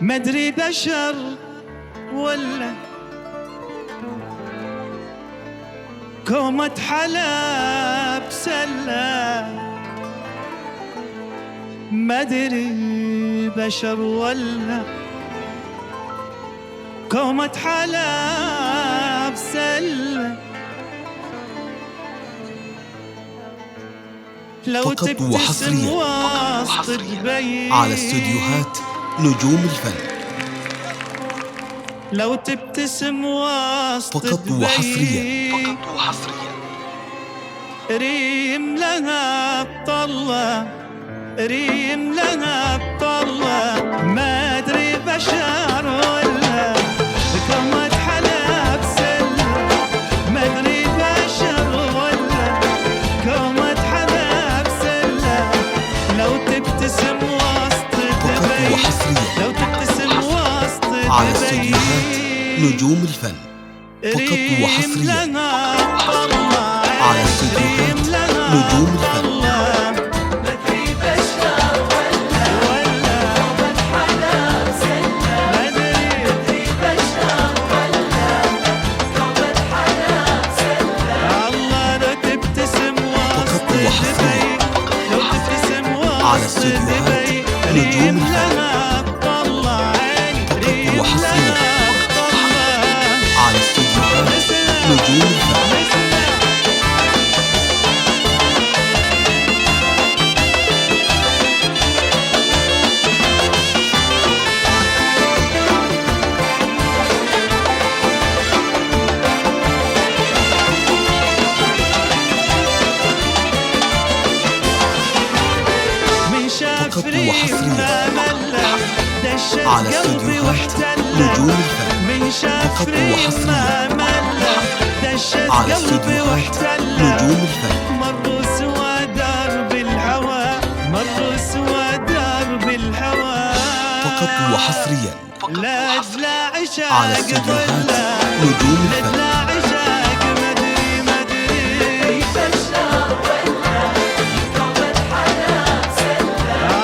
مدري بشر ولا كومة حلب سلة، مدري بشر ولا كومة حلب سلة. لو فقط وحصريا على استوديوهات نجوم الفن. لو تبتسم وسط فقط وحصريا ريم لها بطلة، ريم لها بطلة، ما أدري بشر ولا كومة حلب سلة، ما أدري بشر ولا كومة حلب سلة. لو تبتسم وسط فقط وحصريا لو تبتسم وسط على استوديوهات نجوم الفن. فقط وحصريا على استوديوهات نجوم الفن. على استوديوهات نجوم الفن. فقط وحصريا على استوديوهات نجوم الفن. فقط وحصريا على استوديوهات نجوم الفن. فقط وحصريا على استوديوهات نجوم الفن. مروا سوا درب الهوى، مروا سوا درب الهوى. فقط وحصريا لا عشاق على استوديوهات نجوم الفن. لا عشاق مدري مدري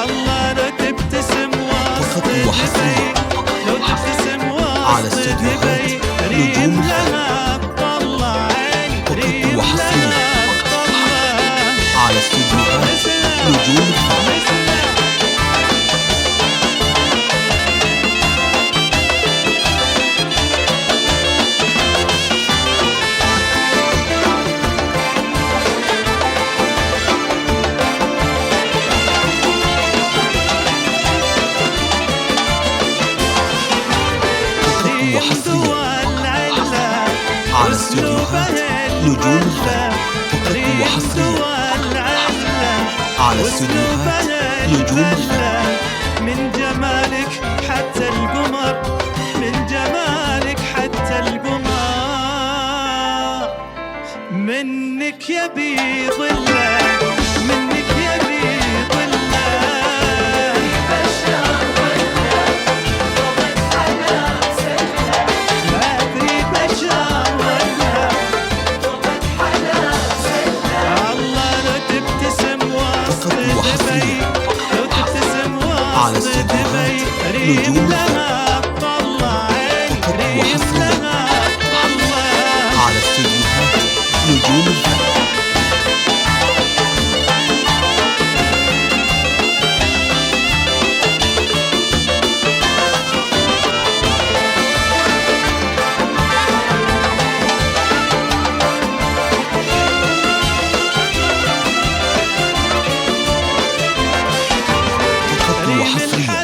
الله. لو تبتسم وسط فقط وحصريا لو تبتسم على وسط استوديوهات ريم نجوم الفن. لها بطلة عيني، فقط ريم وحصريا لها بطلة. على استوديوهات نجوم الفن. على استوديوهات نجوم الفن. فقط وحصريا على استوديوهات نجوم الفن. من جمالك حتى القمر، من جمالك حتى القمر، منك يبي ظله، منك يبي ظله. على استوديوهات نجوم الفن. فقط وحصريا على استوديوهات نجوم الفن. فقط وحصريا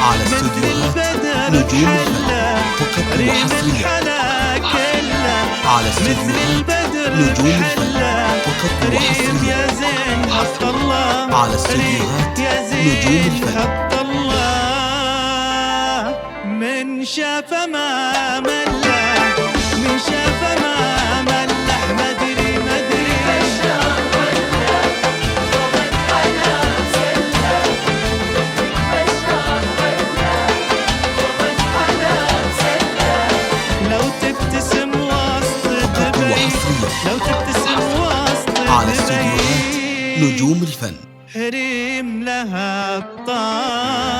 على استوديوهات نجوم الفن. فقط وحصريا على استوديوهات نجوم الفن. فقط وحصريا على استوديوهات نجوم الفن. من شاف ما ملح، من شاف ما ملح، مدري مدري لو تبتسم وسط فقط وحصريا لو تبتسم وسط على استوديوهات نجوم الفن. ريم لها الطعام.